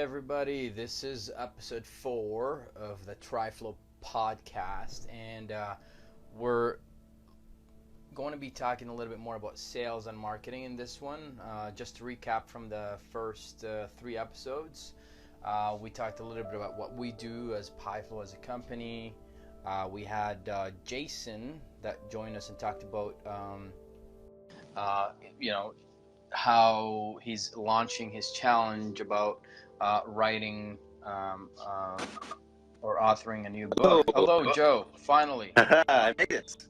everybody. This is episode 4 of the Triflow Podcast, and we're going to be talking a little bit more about sales and marketing in this one. Just to recap from the first 3 episodes, we talked a little bit about what we do as Triflow as a company. We had Jason that joined us and talked about, how he's launching his challenge about writing or authoring a new book. Hello, Joe. Finally. I made it.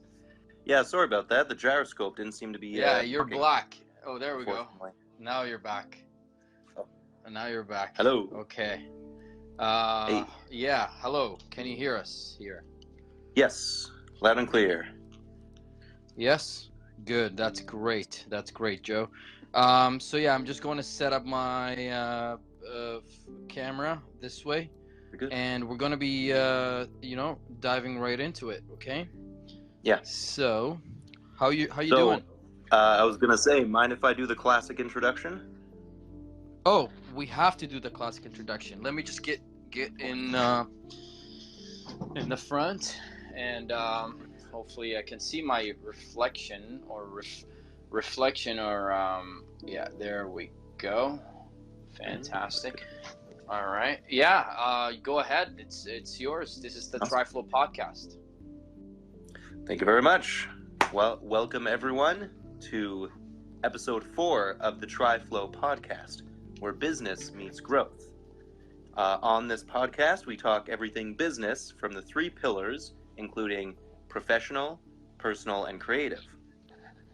Yeah, sorry about that. The gyroscope didn't seem to be. Yeah, you're working, black. Oh, there we go. Now you're back. Oh. Now you're back. Hello. Okay. Hey. Yeah. Hello. Can you hear us here? Yes, loud and clear. Yes. Good. That's great. That's great, Joe. So yeah, I'm just going to set up my camera this way, Good. and we're going to be, diving right into it. Okay. Yeah. So, how you doing? I was gonna say, mind if I do the classic introduction? Oh, we have to do the classic introduction. Let me just get in the front, and hopefully I can see my reflection or yeah, there we go. Fantastic. All right. Yeah, go ahead. It's yours. This is the Triflow Podcast. Thank you very much. Well, welcome everyone to episode 4 of the Triflow Podcast, where business meets growth. On this podcast, we talk everything business from the 3 pillars, including professional, personal, and creative.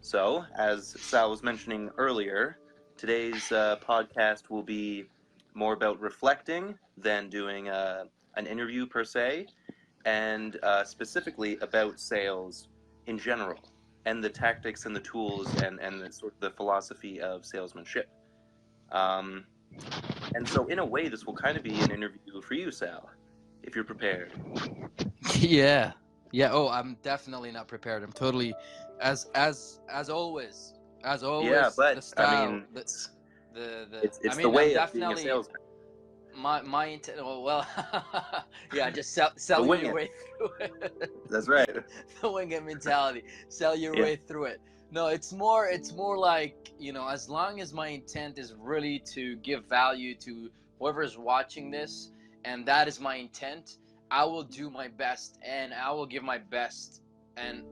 So, as Sal was mentioning earlier, today's podcast will be more about reflecting than doing an interview per se, and specifically about sales in general, and the tactics and the tools and the sort of the philosophy of salesmanship. And so, in a way, this will kind of be an interview for you, Sal, if you're prepared. Yeah. Oh, I'm definitely not prepared. I'm totally, as always. Yeah, but the style, I mean, it's the way of being a salesman. My intent. Well, yeah, just sell your way through it. That's right. The wing it mentality. Sell your way through it. No, it's more like, as long as my intent is really to give value to whoever is watching this, and that is my intent, I will do my best, and I will give my best. And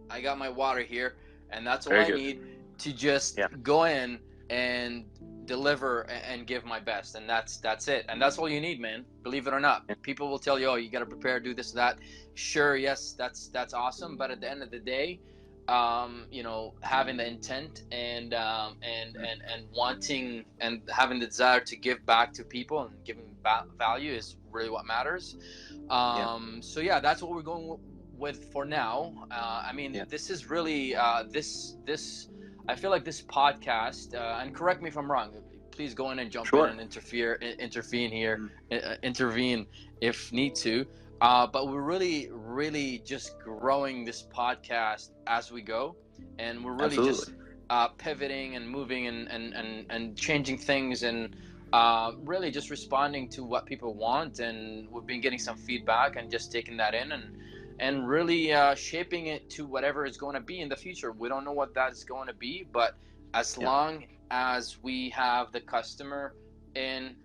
I got my water here, and that's all I need to just go in and deliver and give my best, and that's it. And that's all you need, man. Believe it or not. People will tell you, oh, you got to prepare, do this, that. Sure, yes, that's awesome. But at the end of the day, having the intent and wanting and having the desire to give back to people and giving value is really what matters. So yeah, that's what we're going with for now. This is really this I feel like this podcast, and correct me if I'm wrong, please go in and jump in and intervene if need to. But we're really just growing this podcast as we go, and we're really just pivoting and moving and changing things, and really just responding to what people want. And we've been getting some feedback and just taking that in and really shaping it to whatever is going to be in the future. We don't know what that's going to be, but as long as we have the customer in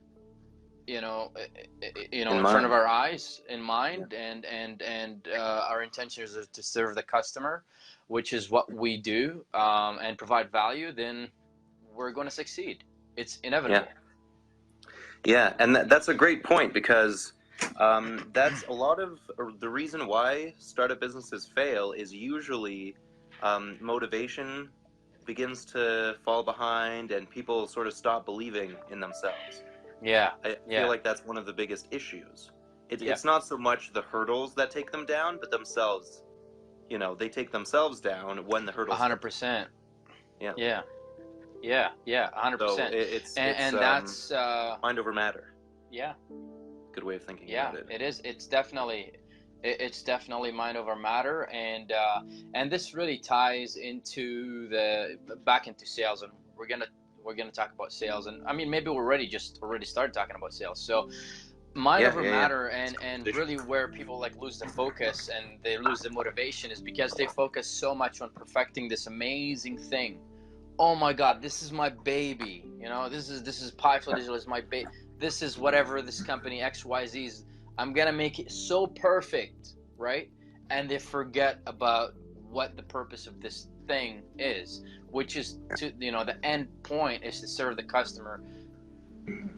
front of our eyes, in mind, and our intention is to serve the customer, which is what we do, and provide value, then we're going to succeed. It's inevitable. Yeah, and that's a great point, because that's a lot of the reason why startup businesses fail is usually motivation begins to fall behind, and people sort of stop believing in themselves. I feel like that's one of the biggest issues. It's not so much the hurdles that take them down, but themselves. They take themselves down when the hurdles. 100%. Yeah. 100%. So it's that's mind over matter. Yeah. Good way of thinking about it. It is. It's definitely mind over matter, and this really ties into back into sales, and we're we're gonna talk about sales, and I mean maybe we're already started talking about sales. So mind over matter, and really where people like lose the focus and they lose the motivation is because they focus so much on perfecting this amazing thing. Oh my God, this is my baby. You know, this is Triflow Digital is my baby. This is whatever this company XYZ is. I'm gonna make it so perfect, right? And they forget about what the purpose of this thing is, which is to, you know, the end point is to serve the customer,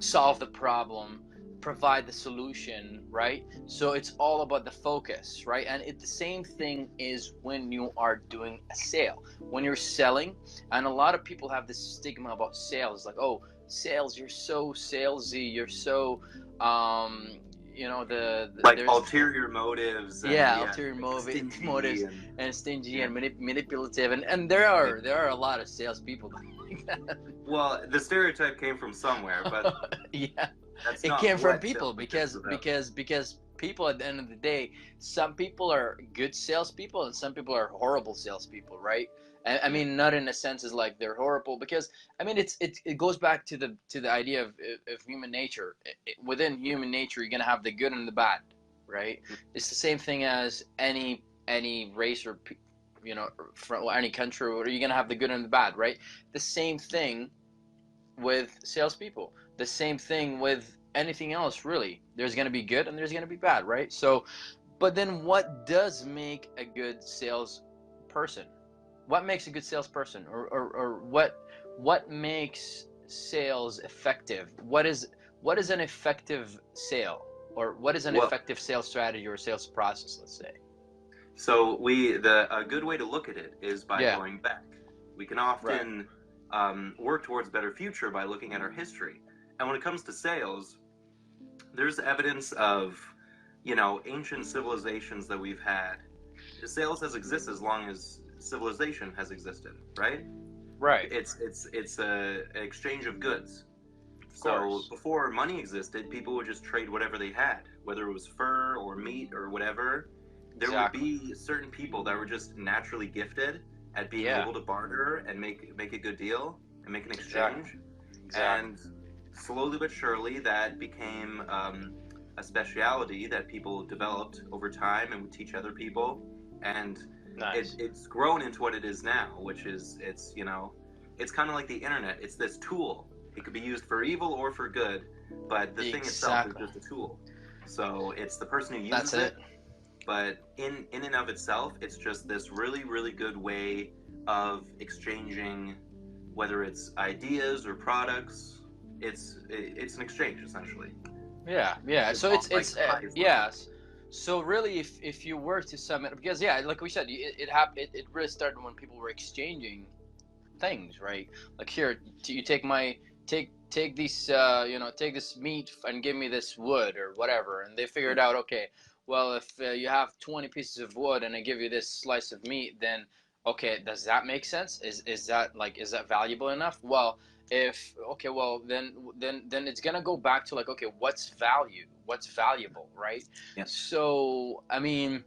solve the problem, provide the solution, right? So it's all about the focus, right? And the same thing is when you are doing a sale, when you're selling. And a lot of people have this stigma about sales, like, oh, sales, you're so salesy, you're so you know, the like ulterior motives and, ulterior motives and stingy and manipulative, and there are a lot of salespeople like that. Well, the stereotype came from somewhere, but it came from people because people at the end of the day, some people are good salespeople and some people are horrible salespeople, right? I mean, not in a sense as like they're horrible, because I mean it goes back to the idea of human nature. Within human nature, you're gonna have the good and the bad, right? It's the same thing as any race or, you know, from any country, or you're gonna have the good and the bad, right? The same thing with salespeople. The same thing with anything else, really. There's gonna be good and there's gonna be bad, right? So, but then what does make a good salesperson? What makes a good salesperson, or what makes sales effective? What is an effective sale, or what is an effective sales strategy or sales process, let's say? So a good way to look at it is by going back. We can often work towards a better future by looking at our history. And when it comes to sales, there's evidence of, you know, ancient civilizations that we've had. Sales has existed as long as civilization has existed, right? Right. It's a exchange of goods. So before money existed, people would just trade whatever they had, whether it was fur or meat or whatever. There would be certain people that were just naturally gifted at being able to barter and make a good deal and make an exchange. And slowly but surely that became a speciality that people developed over time and would teach other people. And it's grown into what it is now, which is, it's, you know, it's kind of like the internet. It's this tool. It could be used for evil or for good, but the thing itself is just a tool. So it's the person who uses it. But in and of itself, it's just this really, really good way of exchanging, whether it's ideas or products. It's an exchange, essentially. So it's yes. So really, if you were to sum it, because like we said, it really started when people were exchanging things, right? Like, here, you take take these take this meat and give me this wood or whatever, and they figured out, okay, well, if you have 20 pieces of wood and I give you this slice of meat, then okay, does that make sense? Is that valuable enough? Well, then it's gonna go back to like, okay, what's valuable, right? So I mean,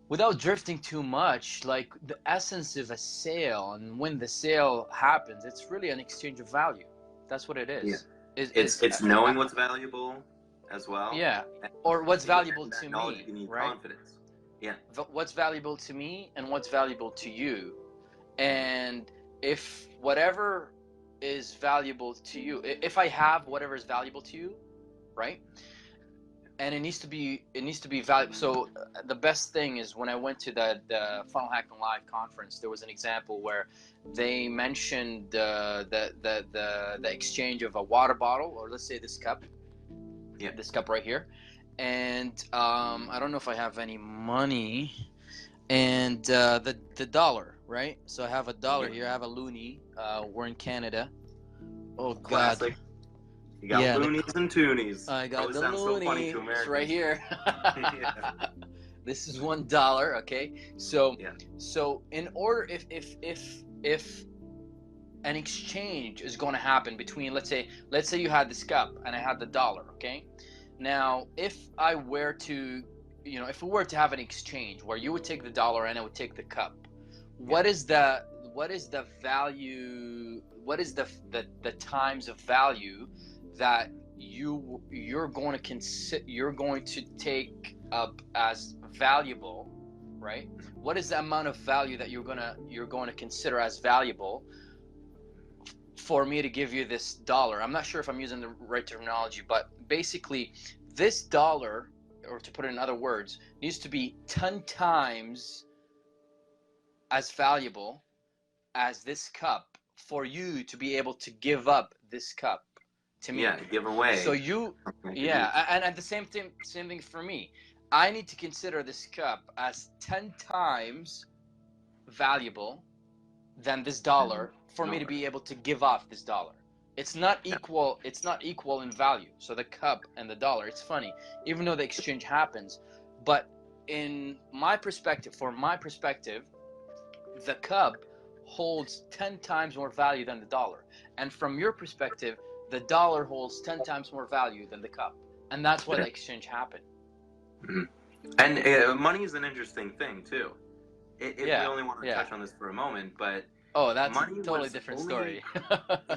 without drifting too much, like, the essence of a sale, and when the sale happens, it's really an exchange of value. That's what it is. It's knowing what's valuable as well. Or what's valuable to me, you need right? Confidence. What's valuable to me and what's valuable to you. And if whatever is valuable to you, if I have whatever is valuable to you, right? And it needs to be valuable. So the best thing is, when I went to the Funnel Hacking Live conference, there was an example where they mentioned the exchange of a water bottle, or let's say this cup, this cup right here, and I don't know if I have any money, and the dollar, right? So I have a dollar here. I have a loonie. We're in Canada. Oh, Classic. God. You got loonies and toonies. I got the loonie. So it's right here. This is $1. Okay. So in order, if an exchange is going to happen between, let's say you had this cup and I had the dollar. Okay. Now, if I were to, if we were to have an exchange where you would take the dollar and I would take the cup, what is the value? what is the times of value that you're going to take up as valuable, right? What is the amount of value that you're going to consider as valuable for me to give you this dollar? I'm not sure if I'm using the right terminology, but basically this dollar, or to put it in other words, needs to be 10 times as valuable as this cup for you to be able to give up this cup to me. Yeah, give away. So and the same thing for me. I need to consider this cup as 10 times valuable than this dollar for me to be able to give off this dollar. It's not equal. It's not equal in value. So the cup and the dollar, it's funny, even though the exchange happens, but in my perspective, the cup holds 10 times more value than the dollar. And from your perspective, the dollar holds 10 times more value than the cup. And that's why the exchange happened. Mm-hmm. And money is an interesting thing, too. If we only want to touch on this for a moment, but... Oh, that's a totally different story.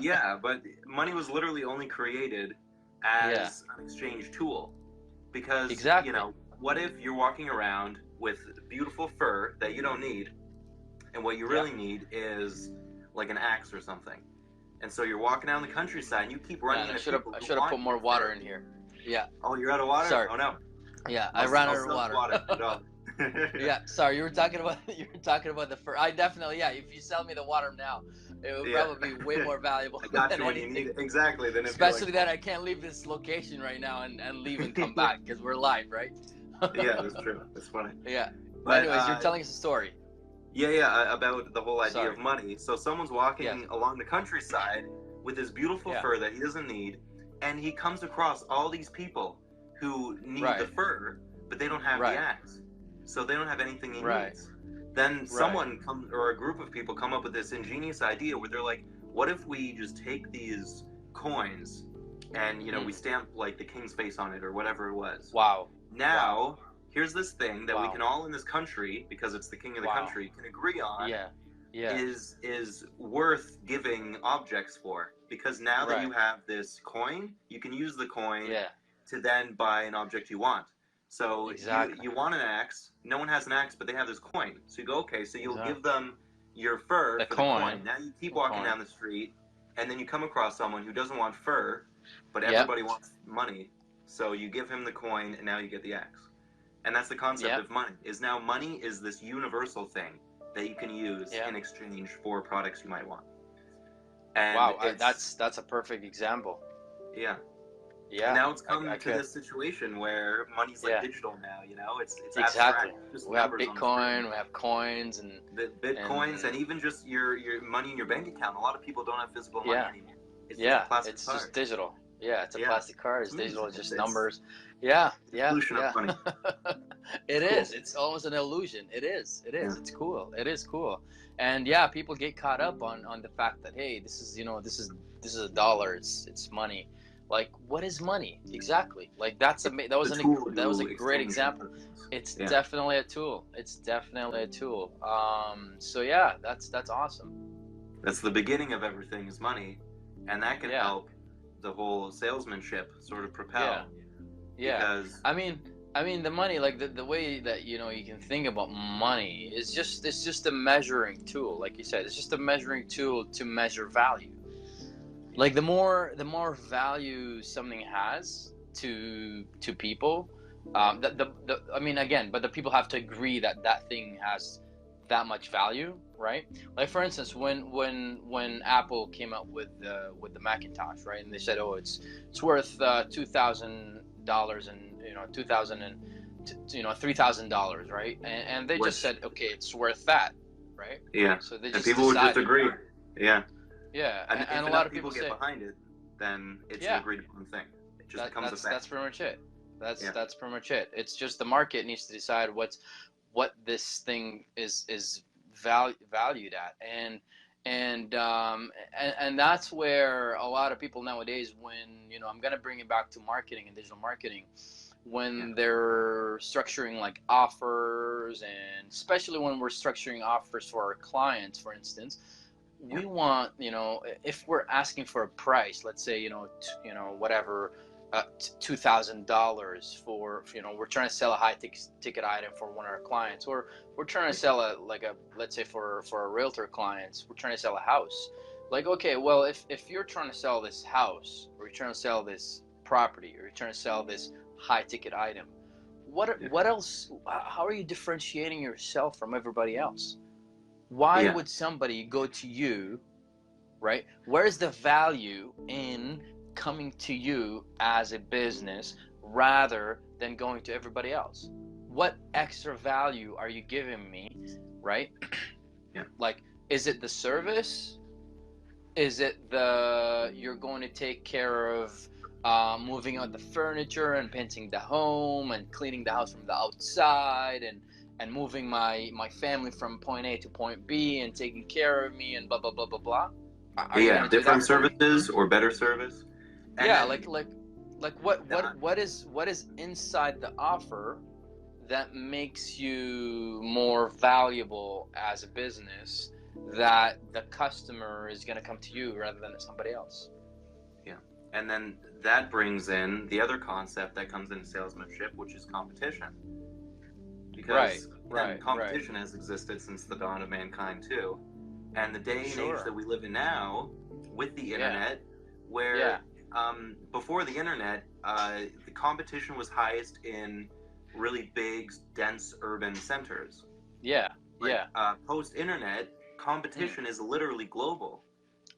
Yeah, but money was literally only created as an exchange tool. Because, what if you're walking around with beautiful fur that you don't need, and what you really need is like an axe or something. And so you're walking down the countryside and you keep running into people. I should have put more water in here. Yeah. Oh, you're out of water? Sorry. Oh no. Yeah, I ran out of water. Yeah, sorry, you were talking about the fur. I definitely, if you sell me the water now, it would probably be way more valuable. I got you when you need it. Exactly. Then especially that I can't leave this location right now and leave and come back because we're live, right? Yeah, that's true. That's funny. Yeah. But anyways, you're telling us a story. Yeah, about the whole idea of money. So someone's walking along the countryside with this beautiful fur that he doesn't need, and he comes across all these people who need the fur, but they don't have the axe. So they don't have anything he needs. Then someone or a group of people come up with this ingenious idea where they're like, what if we just take these coins and, we stamp like the king's face on it or whatever it was. Wow. Now... here's this thing that we can all in this country, because it's the king of the country, can agree on is worth giving objects for. Because now that you have this coin, you can use the coin to then buy an object you want. So you want an axe, no one has an axe, but they have this coin. So you go, okay, so you'll give them your fur for the coin. Now you keep walking down the street, and then you come across someone who doesn't want fur, but everybody wants money. So you give him the coin, and now you get the axe. And that's the concept of money. Money is this universal thing that you can use in exchange for products you might want. And that's a perfect example. Yeah. Yeah. And now it's come to this situation where money's like digital now, it's exactly. Abstract, we have Bitcoin, we have coins and the Bitcoins and even just your money in your bank account. A lot of people don't have physical money anymore. It's just plastic it's card. just digital. Yeah, it's a plastic card. It's digital. It's just numbers. Yeah. Illusion of money. It is. It's almost an illusion. It is. Yeah. It's cool. It is cool. And people get caught up on the fact that, hey, this is a dollar. It's money. Like, what is money exactly? Like that was a great example. It's definitely a tool. It's definitely a tool. So that's awesome. That's the beginning of everything is money, and that can help the whole salesmanship sort of propel. Because I mean the money, like the way that you can think about money is just a measuring tool. Like you said, it's just a measuring tool to measure value. Like the more value something has to people, but the people have to agree that thing has that much value, right? Like for instance, when Apple came out with the Macintosh, right, and they said, oh, it's worth $2,000 and $3,000, right, and they just said, okay, it's worth that, right? Yeah. So they just people would just agree. Yeah. Yeah, and a lot of people get behind it, then it's an agreed upon thing. It just becomes a fact. That's pretty much it. That's pretty much it. It's just the market needs to decide what this thing is valued at, and that's where a lot of people nowadays, when I'm gonna bring it back to marketing and digital marketing, when they're structuring like offers, and especially when we're structuring offers for our clients, for instance, we want, if we're asking for a price, let's say, whatever, $2,000 for, we're trying to sell a high ticket item for one of our clients, or we're trying to sell let's say for our realtor clients, we're trying to sell a house. Like, okay, well, if you're trying to sell this house, or you're trying to sell this property, or you're trying to sell this high ticket item, what else, how are you differentiating yourself from everybody else? Why would somebody go to you, right? Where's the value in coming to you as a business rather than going to everybody else? What extra value are you giving me, right? Yeah. Like, is it the service? Is it you're going to take care of moving out the furniture and painting the home and cleaning the house from the outside and moving my family from point A to point B and taking care of me and blah blah blah blah blah? Different services or better service. And what is inside the offer that makes you more valuable as a business, that the customer is going to come to you rather than somebody else? Yeah. And then that brings in the other concept that comes into salesmanship, which is competition. Because competition has existed since the dawn of mankind too. And the day and age that we live in now, with the internet, where before the internet, the competition was highest in really big, dense urban centers. Post-internet, competition is literally global.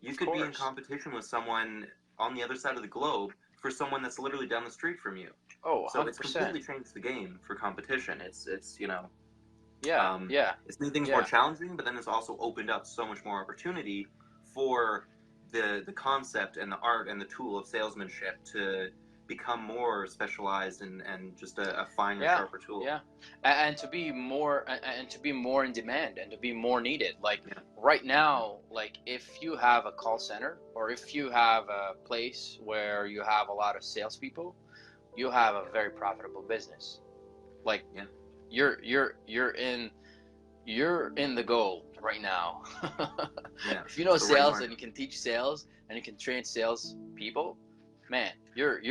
You could be in competition with someone on the other side of the globe for someone that's literally down the street from you. Oh, 100%. So it's completely changed the game for competition. It's it's made things more challenging, but then it's also opened up so much more opportunity for the concept and the art and the tool of salesmanship to become more specialized and just a finer, sharper tool. Yeah, and to be more in demand and to be more needed. Like right now, like if you have a call center or if you have a place where you have a lot of salespeople, you have a very profitable business. Like you're in the goal right now. If you know sales and you can teach sales and you can train sales people, man, you're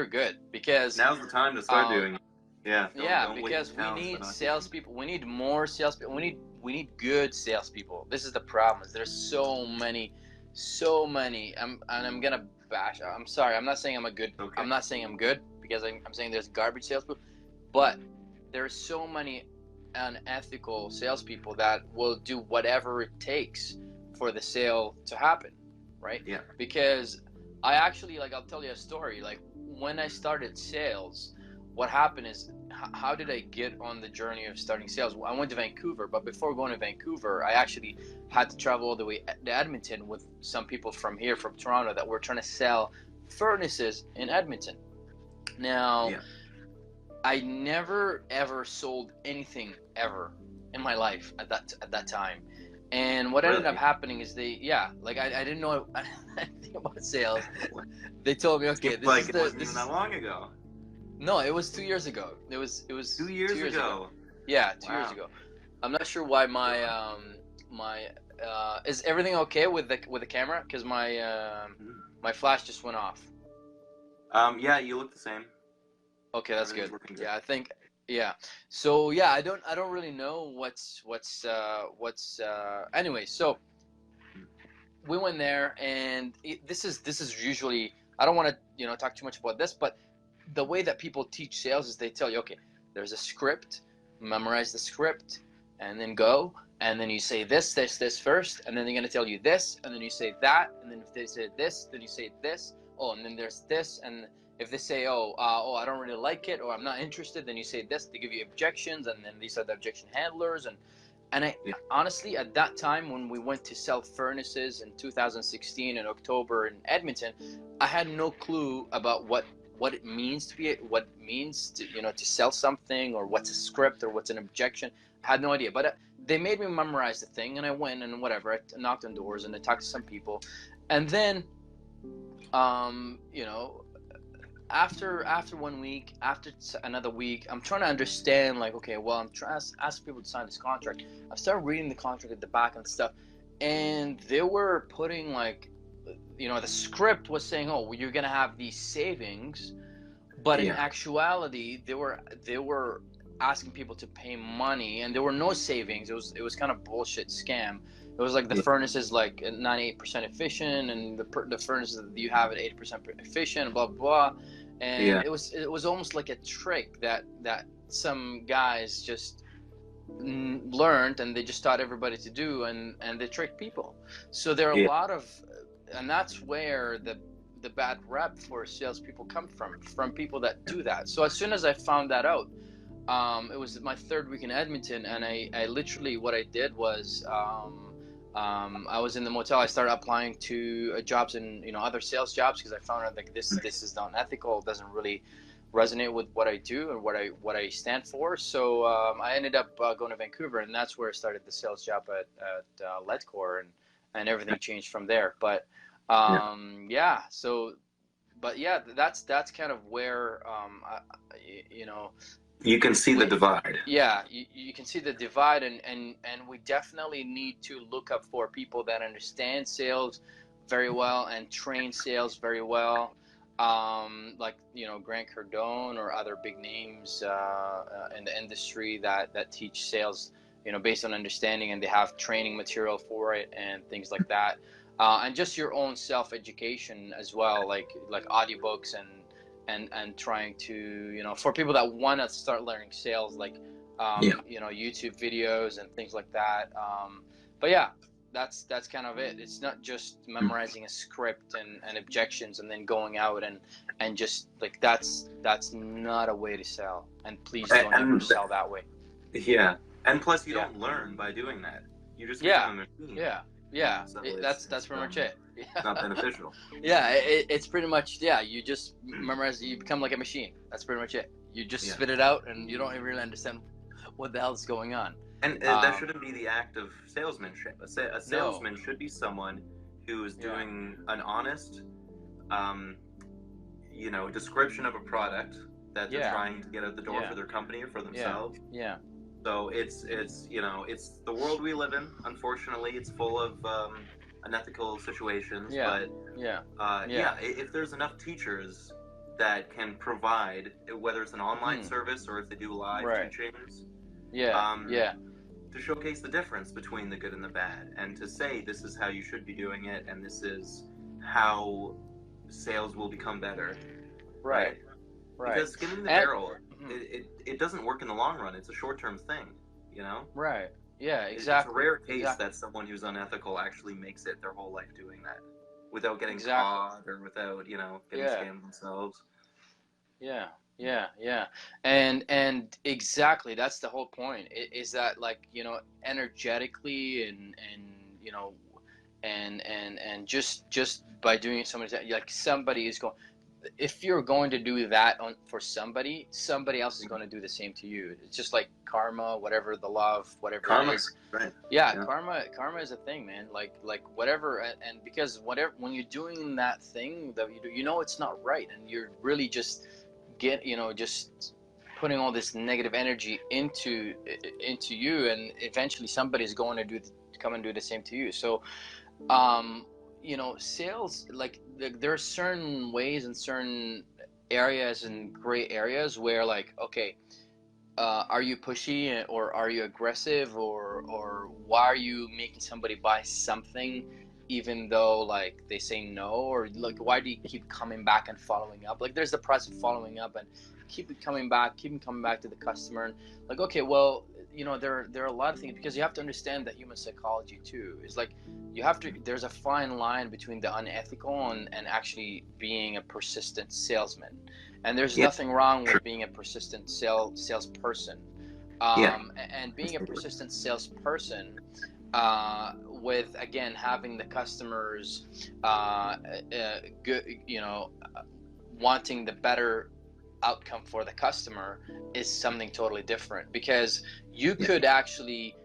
good, because now's the time to start doing it. Don't because we need salespeople. We need more salespeople. We need good salespeople. This is the problem. Is there's so many. I'm gonna bash. I'm sorry. I'm not saying I'm a good. Okay. I'm not saying I'm good, because I'm saying there's garbage salespeople, but there's so many unethical salespeople that will do whatever it takes for the sale to happen, right? Yeah. Because I actually, I'll tell you a story. Like when I started sales, what happened is, how did I get on the journey of starting sales? Well, I went to Vancouver, but before going to Vancouver, I actually had to travel all the way to Edmonton with some people from here, from Toronto, that were trying to sell furnaces in Edmonton. Now, I never ever sold anything ever in my life at that time. And what ended up happening is I didn't know anything about sales. They told me, okay, it wasn't even that long ago. No, it was 2 years ago. It was 2 years ago. Yeah, 2 years ago. I'm not sure why my is everything okay with the camera? Because my flash just went off. You look the same. Okay, that's good. Yeah, I think. Yeah. So I don't really know what's anyway. So we went there, and this is usually, I don't want to talk too much about this, but the way that people teach sales is they tell you, okay, there's a script, memorize the script, and then go, and then you say this first, and then they're gonna tell you this, and then you say that, and then if they say this, then you say this. Oh, and then there's this, and if they say, I don't really like it, or I'm not interested, then you say this. They give you objections, and then these are the objection handlers. And I honestly, at that time when we went to sell furnaces in 2016 in October in Edmonton, I had no clue about what it means to sell something, or what's a script, or what's an objection. I had no idea, but they made me memorize the thing, and I went and whatever. I knocked on doors and I talked to some people, and then, after 1 week, after another week, I'm trying to understand, I'm trying to ask people to sign this contract. I started reading the contract at the back and stuff, and they were putting like, the script was saying, oh, well, you're gonna have these savings, but in actuality, they were asking people to pay money, and there were no savings. It was kind of bullshit scam. It was like the furnace is like 98% efficient, and the furnace that you have at 80% efficient, blah blah, and it was almost like a trick that some guys just learned, and they just taught everybody to do, and they tricked people. So there are a lot of, and that's where the bad rep for salespeople come from people that do that. So as soon as I found that out, it was my third week in Edmonton, and I literally, what I did was, I was in the motel. I started applying to jobs in other sales jobs, because I found out like this is not ethical. It doesn't really resonate with what I do and what I stand for. So I ended up going to Vancouver, and that's where I started the sales job at Ledcor, and everything changed from there. But that's kind of where you can see the divide. Yeah, you can see the divide, and we definitely need to look up for people that understand sales very well and train sales very well, like Grant Cardone or other big names in the industry that teach sales based on understanding, and they have training material for it and things like that, and just your own self-education as well, like audiobooks and trying to for people that want to start learning sales, like YouTube videos and things like that. But yeah, that's kind of it. It's not just memorizing a script and objections and then going out and just like that's not a way to sell. And please don't ever sell that way. Yeah, and plus you don't learn by doing that. You just become a machine. Yeah, so that's pretty much it. It's not beneficial. It's pretty much, you just memorize, you become like a machine. That's pretty much it. You just spit it out, and you don't even really understand what the hell is going on. And that shouldn't be the act of salesmanship. A salesman should be someone who is doing an honest, description of a product that they're trying to get out the door for their company or for themselves. Yeah. So it's the world we live in. Unfortunately, it's full of unethical situations. But if there's enough teachers that can provide, whether it's an online service or if they do live teachings, to showcase the difference between the good and the bad, and to say this is how you should be doing it, and this is how sales will become better. Right. Because skimming the barrel, it doesn't work in the long run. It's a short-term thing, Right. Yeah, exactly. It's a rare case that someone who's unethical actually makes it their whole life doing that without getting caught or without, getting scammed themselves. Yeah. And exactly, that's the whole point. Is that energetically and just by doing something like somebody is going. If you're going to do that for somebody else is going to do the same to you. It's just like karma, whatever the law of whatever karma, it is. Right. Yeah, karma is a thing, man. Like whatever, and because when you're doing that thing that you do, it's not right, and you're really just just putting all this negative energy into you, and eventually somebody's going to come and do the same to you. So, sales, there are certain ways and certain areas and gray areas where are you pushy or are you aggressive or why are you making somebody buy something even though they say no, or why do you keep coming back and following up? There's the price of following up and keep coming back to the customer, and okay, well, there are a lot of things, because you have to understand that human psychology too. It's there's a fine line between the unethical and actually being a persistent salesman. And there's nothing wrong with being a persistent salesperson. And being a persistent salesperson, with again having the customers wanting the better outcome for the customer is something totally different, because you could actually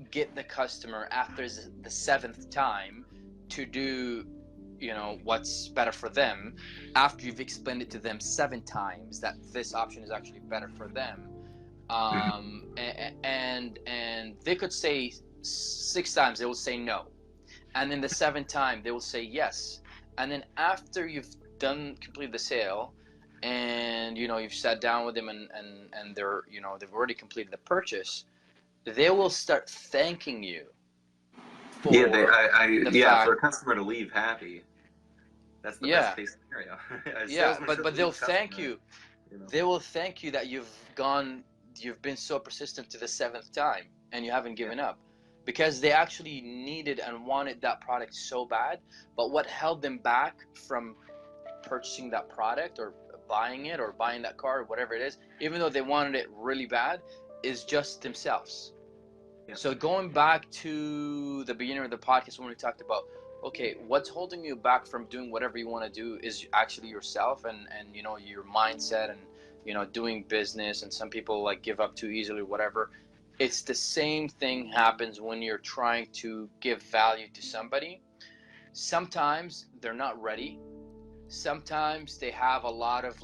get the customer after the 7th time to do what's better for them, after you've explained it to them 7 times that this option is actually better for them. And they could say 6 times they will say no, and then the 7th time they will say yes. And then after you've completed the sale, and you've sat down with them, and they're they've already completed the purchase, they will start thanking you for for a customer to leave happy. That's the best case scenario. but they'll thank you. They will thank you that you've been so persistent to the 7th time and you haven't given up, because they actually needed and wanted that product so bad. But what held them back from purchasing that product or buying it or buying that car or whatever it is, even though they wanted it really bad, is just themselves. So going back to the beginning of the podcast when we talked about, okay, what's holding you back from doing whatever you want to do is actually yourself and your mindset and doing business. And some people like give up too easily, whatever. It's the same thing happens when you're trying to give value to somebody. Sometimes they're not ready. Sometimes they have a lot of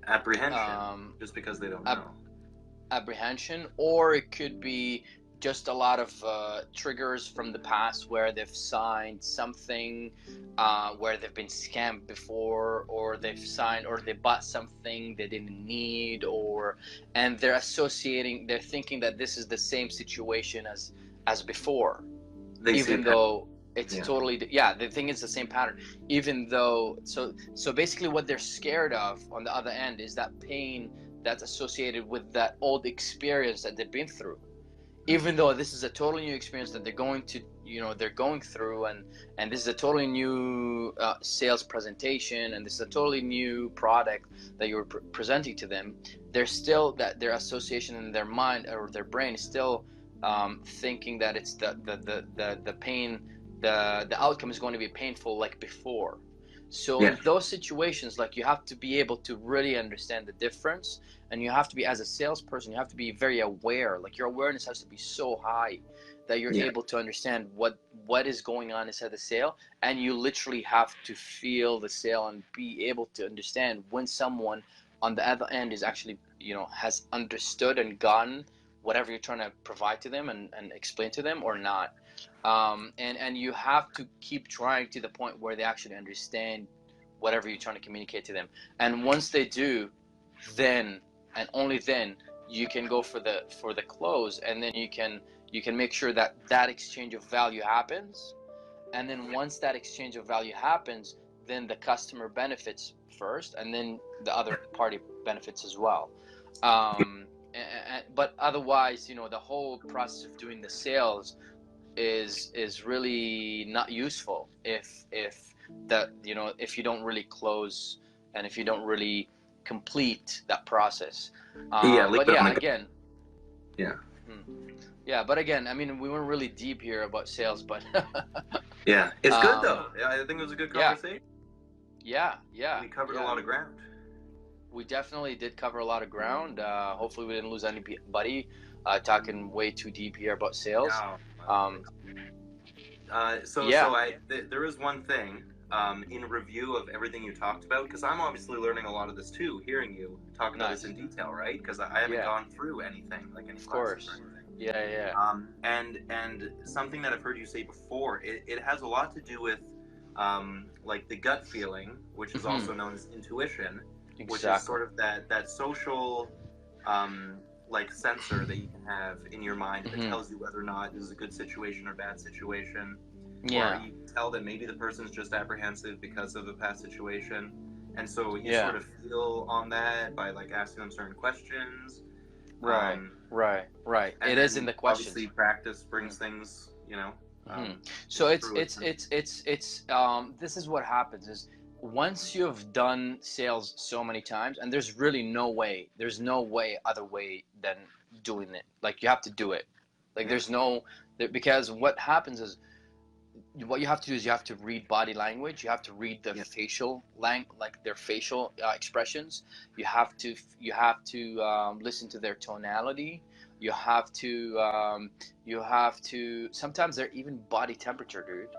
apprehension, just because they don't know. Apprehension, or it could be just a lot of triggers from the past where they've signed something where they've been scammed before, or they've signed or they bought something they didn't need, and they're thinking that this is the same situation as before, even though it's totally they think it's the same pattern, even though so basically what they're scared of on the other end is that pain that's associated with that old experience that they've been through. Even though this is a totally new experience that they're going through, and this is a totally new sales presentation, and this is a totally new product that you're presenting to them, they're still, that their association in their mind or their brain is still thinking that it's the pain, the outcome is going to be painful like before. So in those situations, like, you have to be able to really understand the difference, and you have to be, as a salesperson, you have to be very aware. Like, your awareness has to be so high that you're able to understand what is going on inside the sale, and you literally have to feel the sale and be able to understand when someone on the other end is actually, has understood and gotten whatever you're trying to provide to them and explain to them or not. And you have to keep trying to the point where they actually understand whatever you're trying to communicate to them. And once they do, then and only then you can go for the close, and then you can make sure that exchange of value happens. And then once that exchange of value happens, then the customer benefits first, and then the other party benefits as well. But otherwise, the whole process of doing the sales is really not useful if you don't really close, and if you don't really complete that process. But again, I mean, we weren't really deep here about sales, but it's good though. I think it was a good conversation. We covered a lot of ground. We definitely did cover a lot of ground. Hopefully we didn't lose anybody talking way too deep here about sales. There is one thing in review of everything you talked about, because I'm obviously learning a lot of this too, hearing you talk about this in detail, right? Because I haven't gone through anything, like any classes or anything. And something that I've heard you say before, it has a lot to do with like the gut feeling, which is also known as intuition, which is sort of that social like sensor that you can have in your mind that tells you whether or not this is a good situation or bad situation. Or you can tell that maybe the person's just apprehensive because of a past situation. And so you sort of feel on that by like asking them certain questions. Right. It is in the questions. Obviously practice brings things, So it's this is what happens is, once you've done sales so many times, and there's no other way than doing it. Like, you have to do it. Like, because what happens is, what you have to do is you have to read body language. You have to read the facial like their facial expressions. You have to listen to their tonality. You have to sometimes they're even body temperature, dude.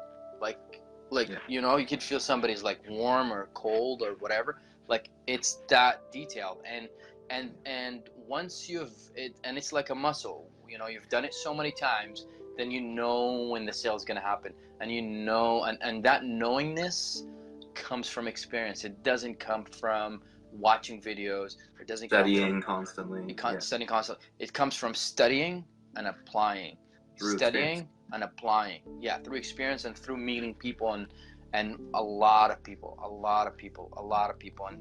You can feel somebody's like warm or cold or whatever. Like, it's that detailed. And once you've it, and it's like a muscle. you've done it so many times, then you know when the sale is going to happen, and and that knowingness comes from experience. It doesn't come from watching videos, or it doesn't studying constantly. Studying constantly. It comes from studying and applying. Through studying experience. And applying. Yeah, through experience and through meeting people and a lot of people,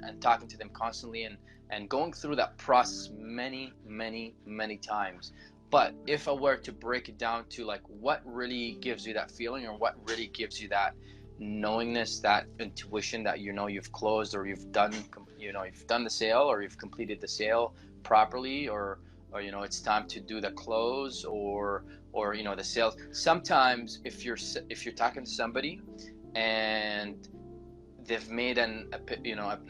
and talking to them constantly and going through that process many, many, many times. But if I were to break it down to like what really gives you that feeling, or what really gives you that knowingness, that intuition that you've closed, or you've done the sale, or you've completed the sale properly, or it's time to do the close, or the sales. Sometimes if you're talking to somebody and they've made an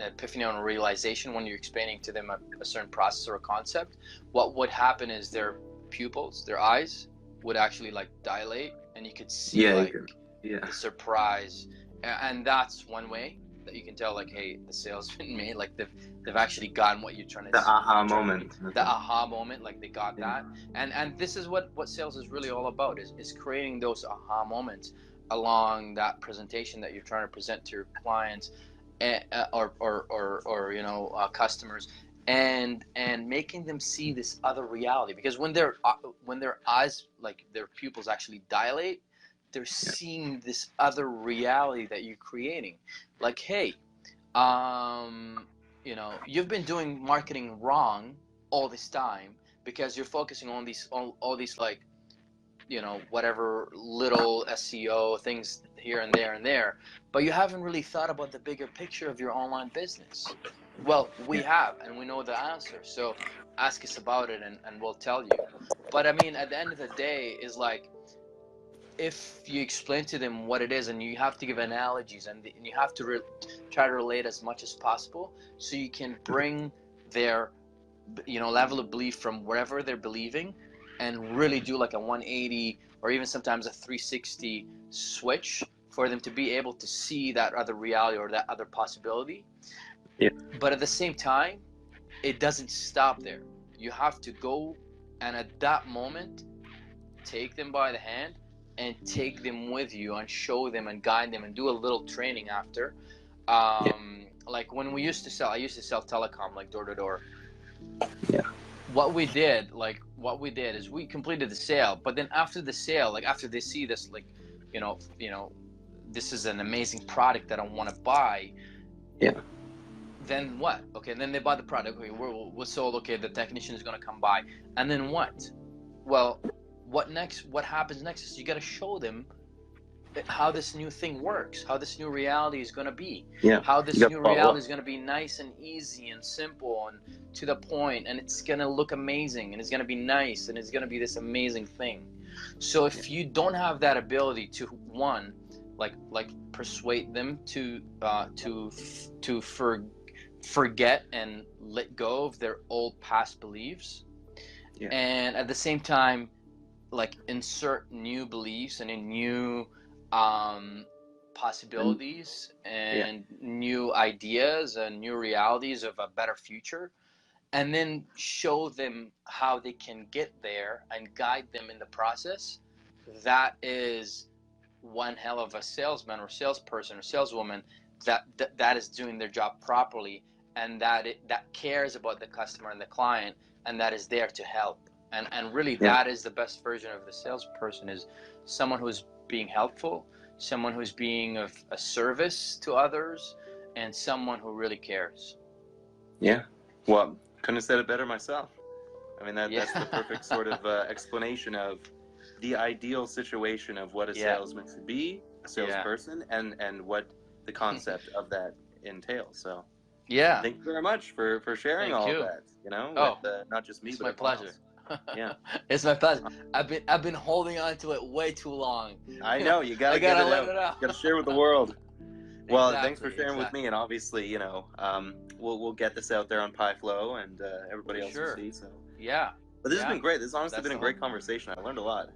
epiphany or a realization when you're explaining to them a certain process or a concept, what would happen is their pupils, their eyes would actually like dilate, and you could see the surprise. And that's one way that you can tell, like, hey, the sale's been made, like they've actually gotten what you're trying to. The aha moment. The aha moment, like they got that. And this is what sales is really all about, is creating those aha moments along that presentation that you're trying to present to your clients, or customers, and making them see this other reality. Because when their eyes, like their pupils actually dilate, they're seeing this other reality that you're creating. Like, hey, you've been doing marketing wrong all this time because you're focusing on all these like, whatever little SEO things here and there, but you haven't really thought about the bigger picture of your online business. Well, we have, and we know the answer. So ask us about it, and we'll tell you. But I mean, at the end of the day, is like, if you explain to them what it is, and you have to give analogies, and you have to try to relate as much as possible, so you can bring their level of belief from wherever they're believing, and really do like a 180 or even sometimes a 360 switch for them to be able to see that other reality or that other possibility. But at the same time, it doesn't stop there. You have to go, and at that moment, take them by the hand and take them with you, and show them and guide them, and do a little training after. Like when I used to sell telecom, like door to door. What we did is we completed the sale, but then after the sale, like after they see this, like, this is an amazing product that I want to buy. Then what? Okay, then they buy the product. Okay, we're sold. Okay, the technician is going to come by. And then what? Well, what next? What happens next is you got to show them how this new thing works, how this new reality is going to be, how this new reality is going to be nice and easy and simple and to the point, and it's going to look amazing, and it's going to be nice, and it's going to be this amazing thing. So if you don't have that ability to, one, like persuade them to forget and let go of their old past beliefs, and at the same time, like, insert new beliefs and new possibilities and new ideas and new realities of a better future, and then show them how they can get there and guide them in the process, that is one hell of a salesman or salesperson or saleswoman that is doing their job properly, and that cares about the customer and the client, and that is there to help. And really, that is the best version of the salesperson, is someone who's being helpful, someone who's being of a service to others, and someone who really cares. Yeah. Well, couldn't have said it better myself. I mean, that's the perfect sort of explanation of the ideal situation of what a salesman should be, a salesperson, and what the concept of that entails. So, thank you very much for sharing all of that. With, not just me, it's but my pleasure. Else. Yeah, it's my pleasure. I've been holding on to it way too long. I know, you gotta get it out. You gotta share with the world. Well, thanks for sharing with me, and obviously, we'll get this out there on Triflow, and everybody else will see. So but this has been great. This has honestly been a great conversation. I learned a lot.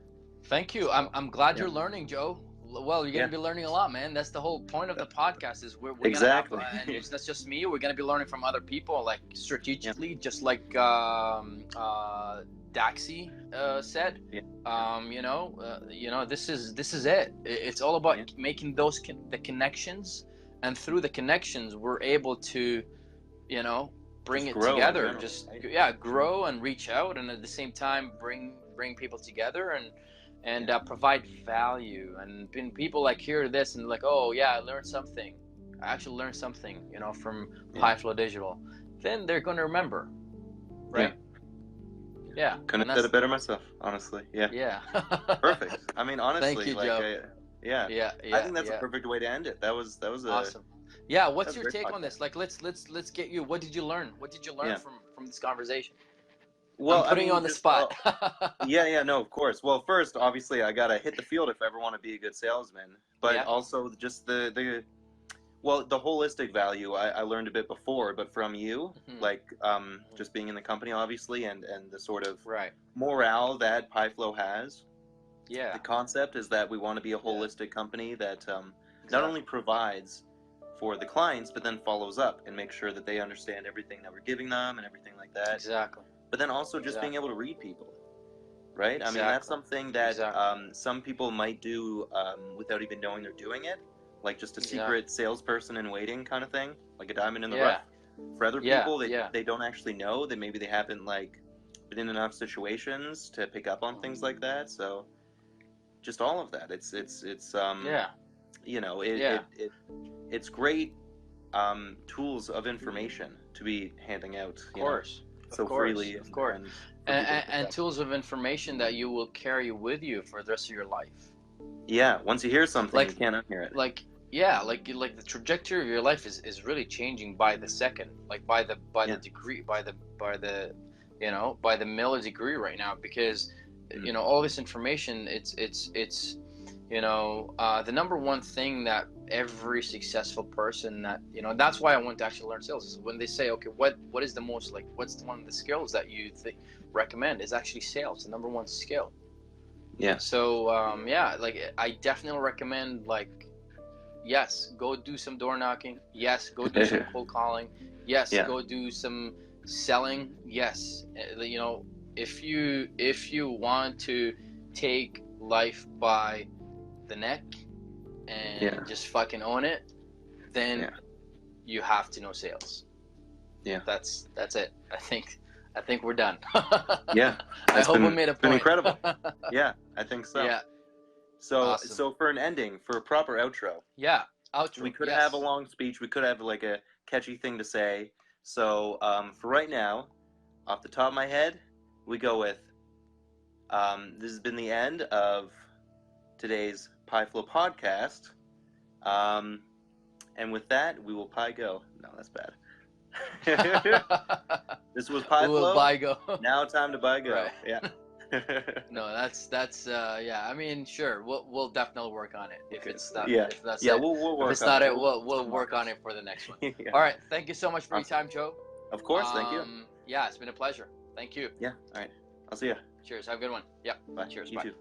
Thank you. I'm glad you're learning, Joe. Well, you're gonna be learning a lot, man. That's the whole point of the podcast. Is we're exactly. gonna have, and that's just me. We're gonna be learning from other people, like strategically, just like Daxi said. Yeah. This is it. It's all about making the connections, and through the connections, we're able to, bring it together. Grow and reach out, and at the same time, bring people together and provide value. And when people like hear this and like, oh yeah, I actually learned something, from Triflow Digital, then they're going to remember, right? Yeah. Couldn't have said it better myself, honestly. Yeah. Yeah. Perfect. I mean, honestly, thank you, like, Joe. I think that's a perfect way to end it. That was awesome. Yeah. What's your take on this? Like, let's get you. What did you learn? What did you learn from this conversation? Well, I'm putting you on the spot. No, of course. Well, first, obviously, I gotta hit the field if I ever want to be a good salesman. But also, just the holistic value I learned a bit before, but from you, like just being in the company, obviously, and the sort of morale that Triflow has. Yeah. The concept is that we want to be a holistic company that not only provides for the clients, but then follows up and makes sure that they understand everything that we're giving them and everything like that. Exactly. But then also just being able to read people, right? I mean, that's something that some people might do without even knowing they're doing it, like just a secret salesperson in waiting kind of thing, like a diamond in the rough. For other people, they don't actually know that maybe they haven't like been in enough situations to pick up on things like that. So just all of that. It's great tools of information to be handing out. Of course. Freely, of course, and tools of information that you will carry with you for the rest of your life. Yeah, once you hear something, you can't unhear it. Like the trajectory of your life is really changing by the second, like by the degree, by the millidegree right now, because all this information, it's the number one thing that every successful person that that's why I want to actually learn sales is when they say, okay, what is the most, like, what's one of the skills that you recommend, is actually sales, the number one skill. So I definitely recommend, like, yes, go do some door knocking, yes, go do some cold calling, yes, go do some selling, yes, if you want to take life by the neck and just fucking own it, then you have to know sales. That's it. I think we're done. I hope we made a point. Been incredible. I think so. So awesome. So for an ending, for a proper outro, we could have a long speech, we could have like a catchy thing to say. So for right now, off the top of my head, we go with this has been the end of today's Triflow Podcast, and with that, we will go. No, that's bad. This was Triflow. Go. Now time to go. Right. Yeah. No, that's I mean, sure, we'll definitely work on it if it's not. We'll work. If it's not it, we'll work on it for the next one. All right, thank you so much for your time, Joe. Of course, thank you. Yeah, it's been a pleasure. Thank you. Yeah. All right. I'll see you. Cheers. Have a good one. Yeah. Bye. Cheers. You Bye. too.